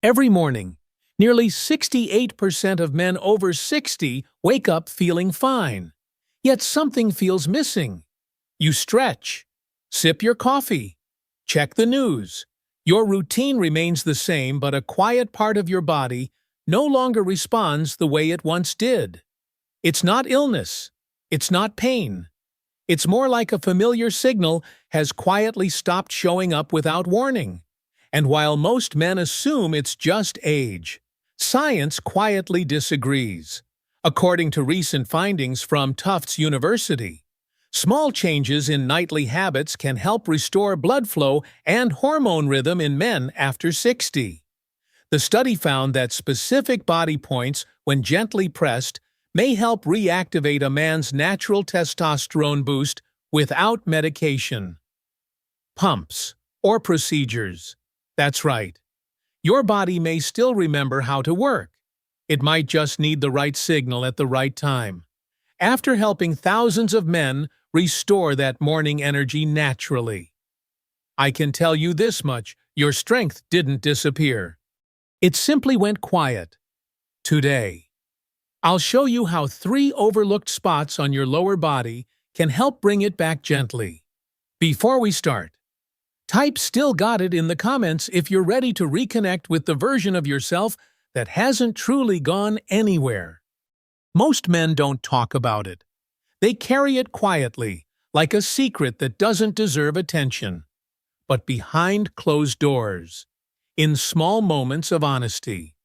Every morning, nearly 68% of men over 60 wake up feeling fine. Yet something feels missing. You stretch, sip your coffee, check the news. Your routine remains the same, but a quiet part of your body no longer responds the way it once did. It's not illness. It's not pain. It's more like a familiar signal has quietly stopped showing up without warning. And while most men assume it's just age, science quietly disagrees. According to recent findings from Tufts University, small changes in nightly habits can help restore blood flow and hormone rhythm in men after 60. The study found that specific body points, when gently pressed, may help reactivate a man's natural testosterone boost without medication, pumps, or procedures. That's right. Your body may still remember how to work. It might just need the right signal at the right time. After helping thousands of men restore that morning energy naturally, I can tell you this much: your strength didn't disappear. It simply went quiet. Today, I'll show you how 3 overlooked spots on your lower body can help bring it back gently. Before we start, type "Still got it" in the comments if you're ready to reconnect with the version of yourself that hasn't truly gone anywhere. Most men don't talk about it. They carry it quietly, like a secret that doesn't deserve attention. But behind closed doors, in small moments of honesty,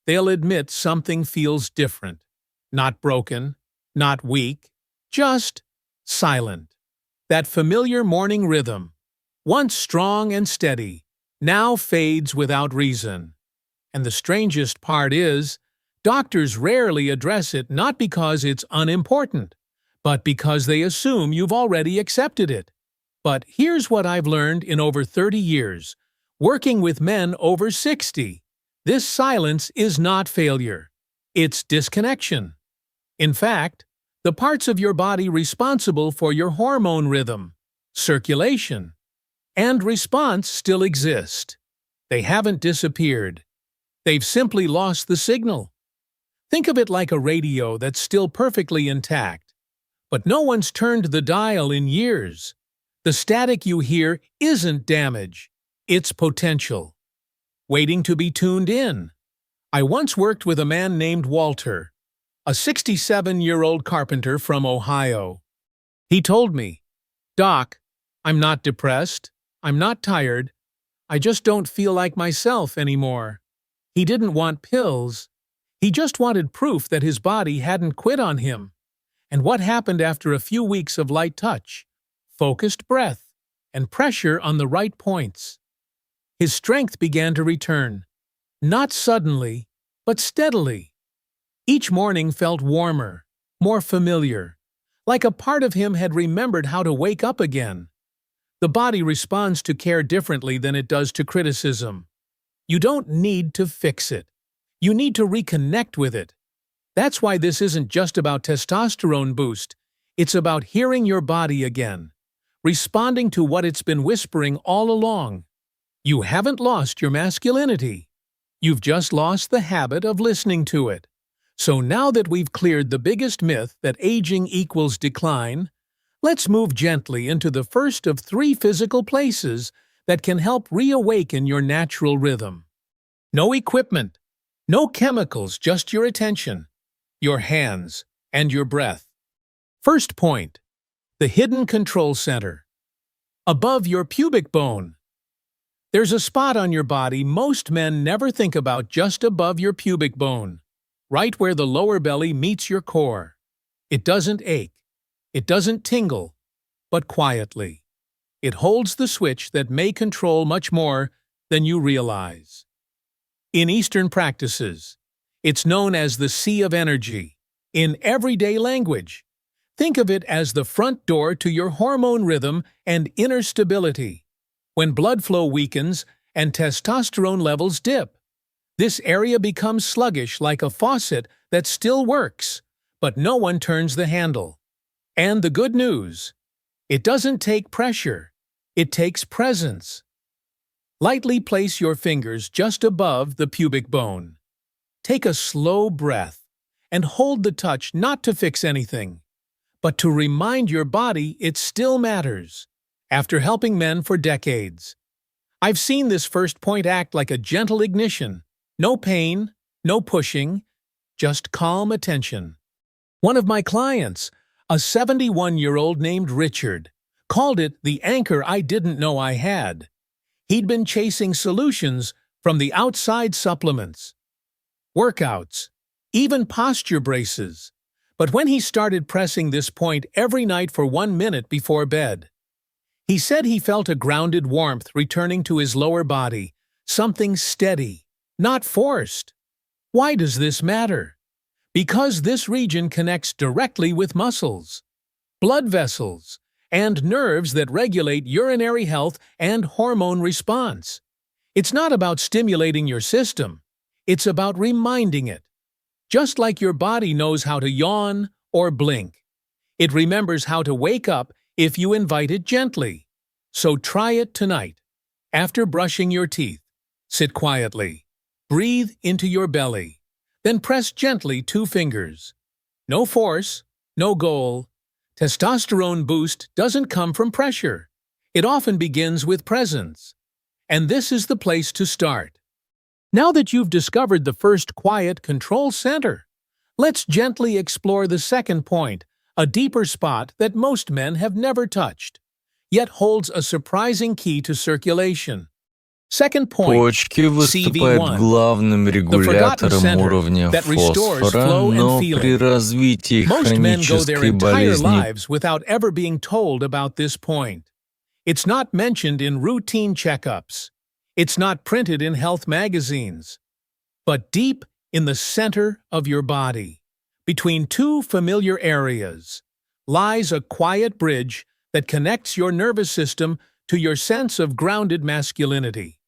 they'll admit something feels different. Not broken, not weak, just silent. That familiar morning rhythm, once strong and steady, now fades without reason. And the strangest part is, doctors rarely address it, not because it's unimportant, but because they assume you've already accepted it. But here's what I've learned in over 30 years, working with men over 60. This silence is not failure. It's disconnection. In fact, the parts of your body responsible for your hormone rhythm, circulation, and response still exist. They haven't disappeared. They've simply lost the signal. Think of it like a radio that's still perfectly intact, but no one's turned the dial in years. The static you hear isn't damage, it's potential, waiting to be tuned in. I once worked with a man named Walter, a 67-year-old carpenter from Ohio. He told me, "Doc, I'm not depressed, I'm not tired, I just don't feel like myself anymore." He didn't want pills. He just wanted proof that his body hadn't quit on him. And what happened after a few weeks of light touch, focused breath, and pressure on the right points? His strength began to return. Not suddenly, but steadily. Each morning felt warmer, more familiar, like a part of him had remembered how to wake up again. The body responds to care differently than it does to criticism. You don't need to fix it. You need to reconnect with it. That's why this isn't just about testosterone boost. It's about hearing your body again, responding to what it's been whispering all along. You haven't lost your masculinity. You've just lost the habit of listening to it. So now that we've cleared the biggest myth that aging equals decline, let's move gently into the first of 3 physical places that can help reawaken your natural rhythm. No equipment, no chemicals, just your attention, your hands, and your breath. First point, the hidden control center. Above your pubic bone. There's a spot on your body most men never think about, just above your pubic bone, right where the lower belly meets your core. It doesn't ache, it doesn't tingle, but quietly, it holds the switch that may control much more than you realize. In Eastern practices, it's known as the Sea of Energy. In everyday language, think of it as the front door to your hormone rhythm and inner stability. When blood flow weakens and testosterone levels dip, this area becomes sluggish, like a faucet that still works, but no one turns the handle. And the good news, it doesn't take pressure, it takes presence. Lightly place your fingers just above the pubic bone. Take a slow breath and hold the touch not to fix anything, but to remind your body it still matters. After helping men for decades, I've seen this first point act like a gentle ignition. No pain, no pushing, just calm attention. One of my clients, a 71-year-old named Richard, called it the anchor I didn't know I had. He'd been chasing solutions from the outside supplements, workouts, even posture braces. But when he started pressing this point every night for 1 minute before bed, he said he felt a grounded warmth returning to his lower body, something steady, not forced. Why does this matter? Because this region connects directly with muscles, blood vessels, and nerves that regulate urinary health and hormone response. It's not about stimulating your system, it's about reminding it. Just like your body knows how to yawn or blink, it remembers how to wake up if you invite it gently. So try it tonight. After brushing your teeth, sit quietly. Breathe into your belly. Then press gently 2 fingers. No force, no goal. Testosterone boost doesn't come from pressure. It often begins with presence. And this is the place to start. Now that you've discovered the first quiet control center, let's gently explore the second point, a deeper spot that most men have never touched, yet holds a surprising key to circulation. Second point, Почки выступают CV1, главным регулятором center уровня that restores фосфора, flow and но feeling. при развитии Most men go their хронической entire болезни lives without ever being told about this point. It's not mentioned in routine checkups. It's not printed in health magazines. But deep in the center of your body, between 2 familiar areas, lies a quiet bridge that connects your nervous system to your sense of grounded masculinity.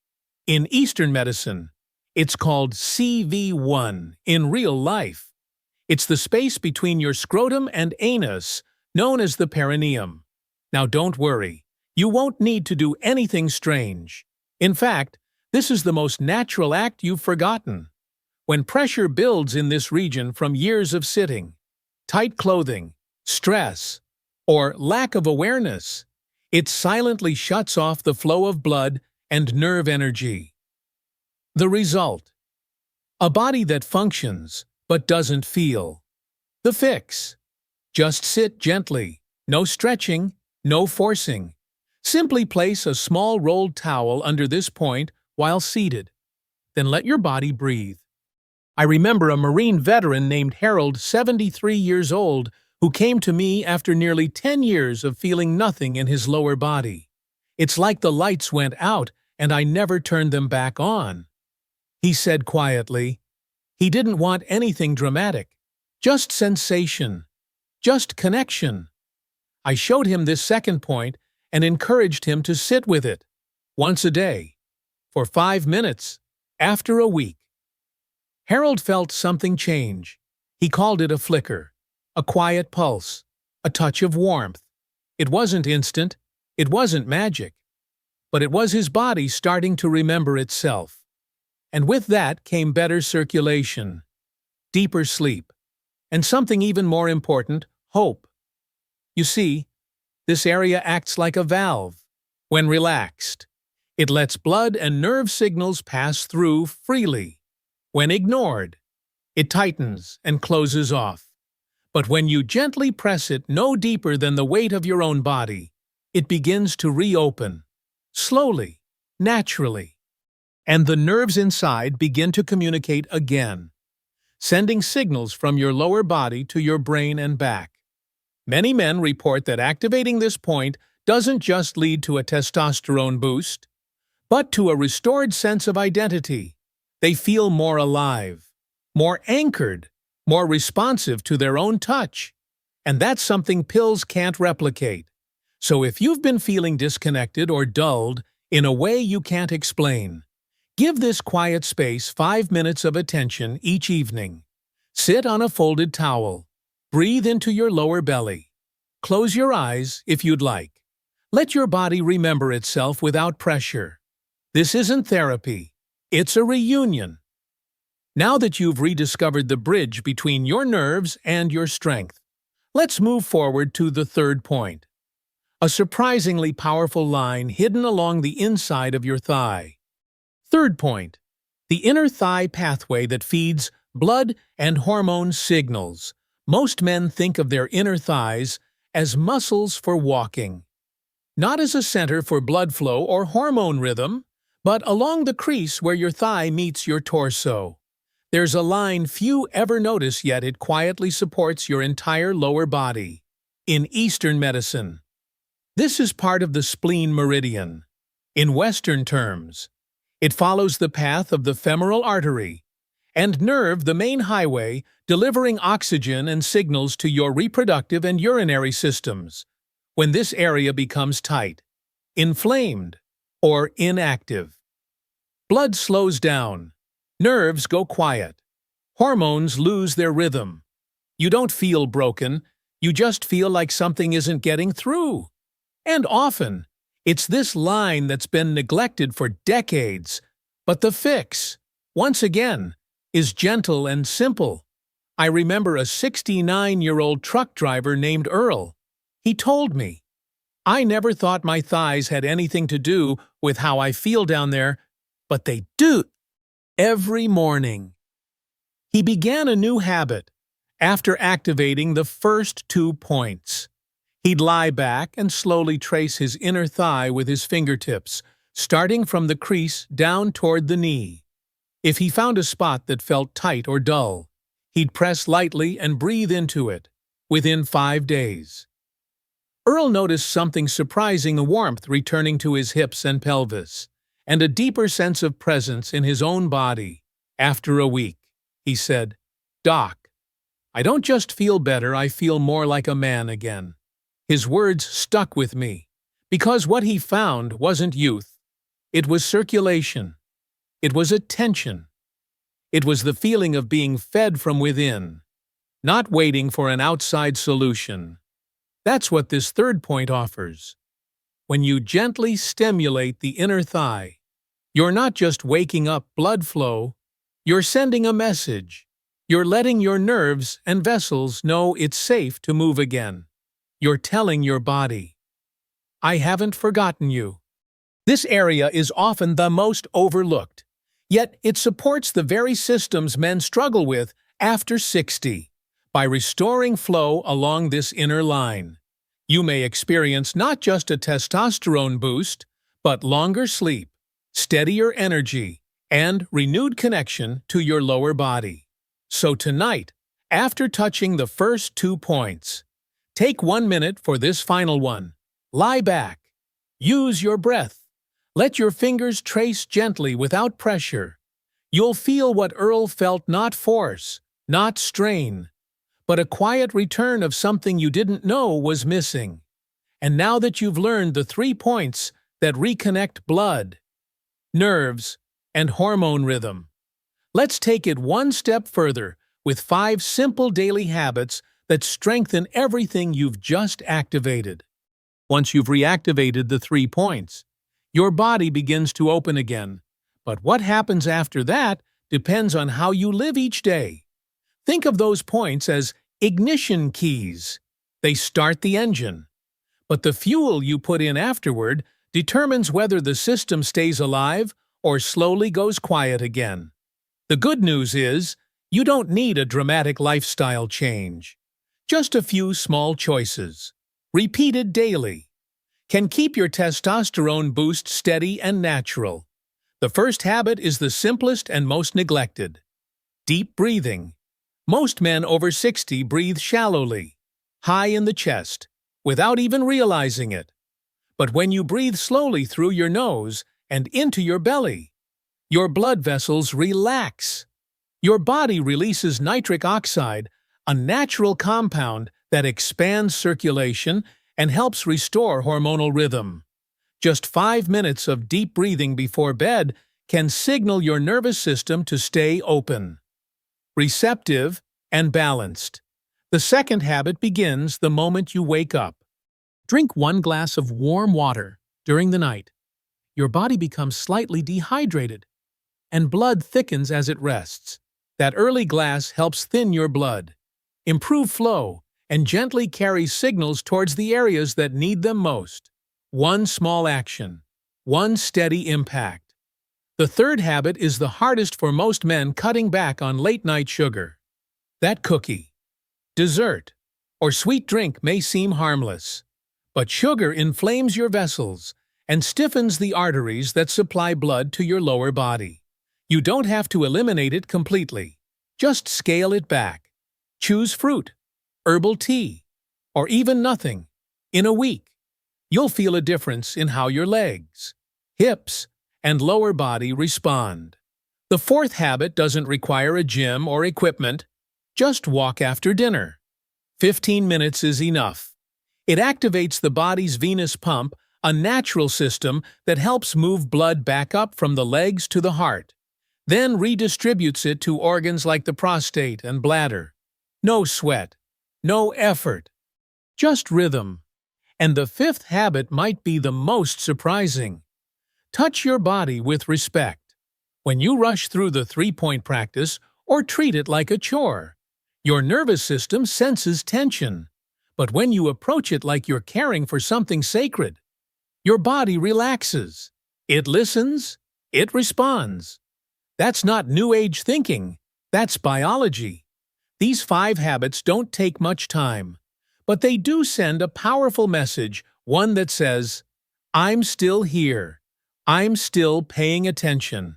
In Eastern medicine, it's called CV1 in real life. It's the space between your scrotum and anus, known as the perineum. Now don't worry, you won't need to do anything strange. In fact, this is the most natural act you've forgotten. When pressure builds in this region from years of sitting, tight clothing, stress, or lack of awareness, it silently shuts off the flow of blood and nerve energy. The result: a body that functions but doesn't feel. The fix: just sit gently, no stretching, no forcing. Simply place a small rolled towel under this point while seated. Then let your body breathe. I remember a Marine veteran named Harold, 73 years old, who came to me after nearly 10 years of feeling nothing in his lower body. It's like the lights went out and I never turned them back on. He said quietly, he didn't want anything dramatic, just sensation, just connection. I showed him this second point and encouraged him to sit with it, once a day, for 5 minutes, after a week. Harold felt something change. He called it a flicker, a quiet pulse, a touch of warmth. It wasn't instant, it wasn't magic, but it was his body starting to remember itself. And with that came better circulation, deeper sleep, and something even more important, hope. You see, this area acts like a valve. When relaxed, it lets blood and nerve signals pass through freely. When ignored, it tightens and closes off. But when you gently press it no deeper than the weight of your own body, it begins to reopen, slowly, naturally. And the nerves inside begin to communicate again, sending signals from your lower body to your brain and back. Many men report that activating this point doesn't just lead to a testosterone boost, but to a restored sense of identity. They feel more alive, more anchored, more responsive to their own touch. And that's something pills can't replicate. So if you've been feeling disconnected or dulled in a way you can't explain, give this quiet space 5 minutes of attention each evening. Sit on a folded towel. Breathe into your lower belly. Close your eyes if you'd like. Let your body remember itself without pressure. This isn't therapy. It's a reunion. Now that you've rediscovered the bridge between your nerves and your strength, let's move forward to the third point. A surprisingly powerful line hidden along the inside of your thigh. Third point. The inner thigh pathway that feeds blood and hormone signals. Most men think of their inner thighs as muscles for walking. Not as a center for blood flow or hormone rhythm, but along the crease where your thigh meets your torso. There's a line few ever notice, yet it quietly supports your entire lower body. In Eastern medicine, this is part of the spleen meridian. In Western terms, it follows the path of the femoral artery and nerve, the main highway, delivering oxygen and signals to your reproductive and urinary systems. When this area becomes tight, inflamed, or inactive, blood slows down, nerves go quiet, hormones lose their rhythm. You don't feel broken, you just feel like something isn't getting through. And often, it's this line that's been neglected for decades. But the fix, once again, is gentle and simple. I remember a 69-year-old truck driver named Earl. He told me, "I never thought my thighs had anything to do with how I feel down there, but they do." Every morning, he began a new habit after activating the first 2 points. He'd lie back and slowly trace his inner thigh with his fingertips, starting from the crease down toward the knee. If he found a spot that felt tight or dull, he'd press lightly and breathe into it. Within 5 days, Earl noticed something surprising: a warmth returning to his hips and pelvis, and a deeper sense of presence in his own body. After a week, he said, "Doc, I don't just feel better, I feel more like a man again." His words stuck with me, because what he found wasn't youth. It was circulation. It was attention. It was the feeling of being fed from within, not waiting for an outside solution. That's what this third point offers. When you gently stimulate the inner thigh, you're not just waking up blood flow, you're sending a message. You're letting your nerves and vessels know it's safe to move again. You're telling your body, "I haven't forgotten you." This area is often the most overlooked, yet it supports the very systems men struggle with after 60. By restoring flow along this inner line, you may experience not just a testosterone boost, but longer sleep, steadier energy, and renewed connection to your lower body. So tonight, after touching the first 2 points, take 1 minute for this final one. Lie back. Use your breath. Let your fingers trace gently without pressure. You'll feel what Earl felt: not force, not strain, but a quiet return of something you didn't know was missing. And now that you've learned the 3 points that reconnect blood, nerves, and hormone rhythm, let's take it one step further with 5 simple daily habits that strengthen everything you've just activated. Once you've reactivated the 3 points, your body begins to open again. But what happens after that depends on how you live each day. Think of those points as ignition keys. They start the engine. But the fuel you put in afterward determines whether the system stays alive or slowly goes quiet again. The good news is, you don't need a dramatic lifestyle change. Just a few small choices, repeated daily, can keep your testosterone boost steady and natural. The first habit is the simplest and most neglected: deep breathing. Most men over 60 breathe shallowly, high in the chest, without even realizing it. But when you breathe slowly through your nose and into your belly, your blood vessels relax. Your body releases nitric oxide, a natural compound that expands circulation and helps restore hormonal rhythm. Just 5 minutes of deep breathing before bed can signal your nervous system to stay open, receptive, and balanced. The second habit begins the moment you wake up. Drink 1 glass of warm water during the night. your body becomes slightly dehydrated, and blood thickens as it rests. That early glass helps thin your blood, improve flow, and gently carry signals towards the areas that need them most. One small action, one steady impact. The third habit is the hardest for most men: cutting back on late-night sugar. That cookie, dessert, or sweet drink may seem harmless, but sugar inflames your vessels and stiffens the arteries that supply blood to your lower body. You don't have to eliminate it completely. Just scale it back. Choose fruit, herbal tea, or even nothing. In a week, you'll feel a difference in how your legs, hips, and lower body respond. The fourth habit doesn't require a gym or equipment. Just walk after dinner. 15 minutes is enough. It activates the body's venous pump, a natural system that helps move blood back up from the legs to the heart, then redistributes it to organs like the prostate and bladder. No sweat, no effort, just rhythm. And the fifth habit might be the most surprising. Touch your body with respect. When you rush through the three-point practice or treat it like a chore, your nervous system senses tension. But when you approach it like you're caring for something sacred, your body relaxes. It listens. It responds. That's not New Age thinking. That's biology. These 5 habits don't take much time, but they do send a powerful message, one that says, I'm still here. I'm still paying attention.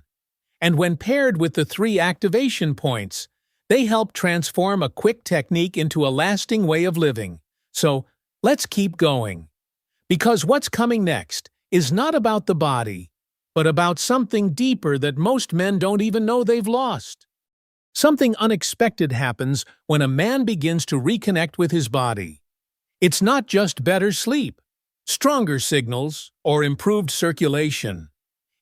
And when paired with the 3 activation points, they help transform a quick technique into a lasting way of living. So, let's keep going. Because what's coming next is not about the body, but about something deeper that most men don't even know they've lost. Something unexpected happens when a man begins to reconnect with his body. It's not just better sleep, stronger signals, or improved circulation.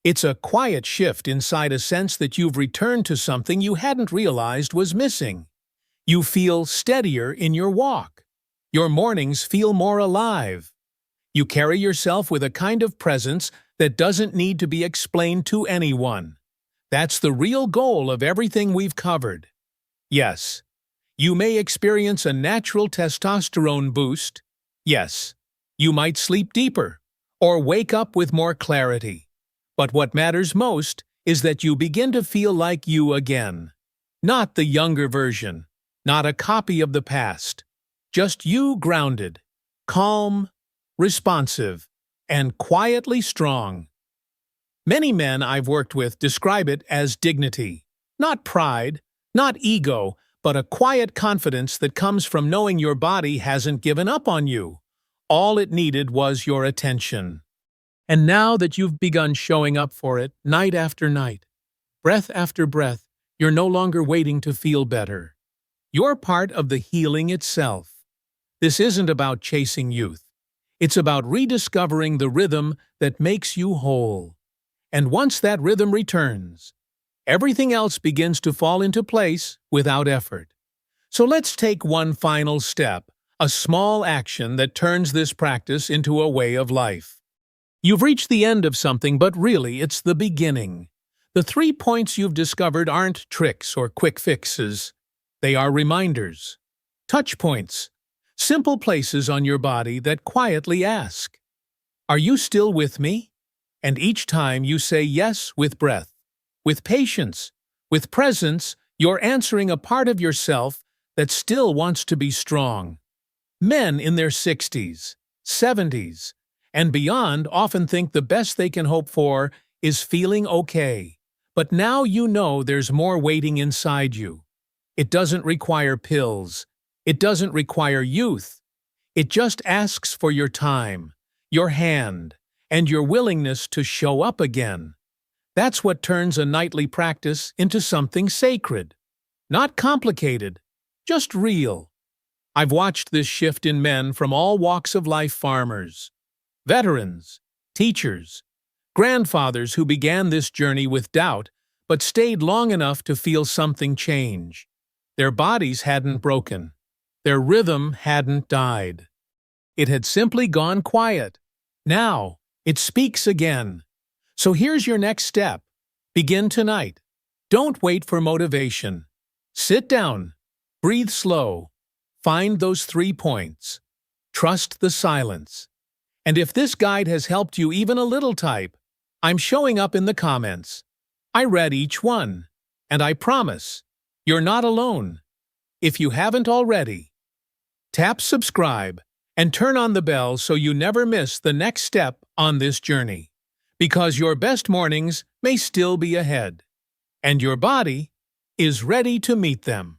It's a quiet shift inside, a sense that you've returned to something you hadn't realized was missing. You feel steadier in your walk. Your mornings feel more alive. You carry yourself with a kind of presence that doesn't need to be explained to anyone. That's the real goal of everything we've covered. Yes, you may experience a natural testosterone boost. Yes, you might sleep deeper or wake up with more clarity. But what matters most is that you begin to feel like you again. Not the younger version, not a copy of the past. Just you, grounded, calm, responsive, and quietly strong. Many men I've worked with describe it as dignity. Not pride, not ego, but a quiet confidence that comes from knowing your body hasn't given up on you. All it needed was your attention. And now that you've begun showing up for it, night after night, breath after breath, you're no longer waiting to feel better. You're part of the healing itself. This isn't about chasing youth. It's about rediscovering the rhythm that makes you whole. And once that rhythm returns, everything else begins to fall into place without effort. So let's take one final step, a small action that turns this practice into a way of life. You've reached the end of something, but really it's the beginning. The 3 points you've discovered aren't tricks or quick fixes. They are reminders, touch points, simple places on your body that quietly ask, are you still with me? And each time you say yes with breath, with patience, with presence, you're answering a part of yourself that still wants to be strong. Men in their 60s, 70s, and beyond often think the best they can hope for is feeling okay. But now you know there's more waiting inside you. It doesn't require pills. It doesn't require youth. It just asks for your time, your hand, and your willingness to show up again. That's what turns a nightly practice into something sacred. Not complicated, just real. I've watched this shift in men from all walks of life: farmers, veterans, teachers, grandfathers who began this journey with doubt but stayed long enough to feel something change. Their bodies hadn't broken. Their rhythm hadn't died. It had simply gone quiet. Now, it speaks again. So here's your next step. Begin tonight. Don't wait for motivation. Sit down. Breathe slow. Find those 3 points. Trust the silence. And if this guide has helped you even a little, type, I'm showing up in the comments. I read each one. And I promise, you're not alone. If you haven't already, tap subscribe and turn on the bell so you never miss the next step on this journey. Because your best mornings may still be ahead, and your body is ready to meet them.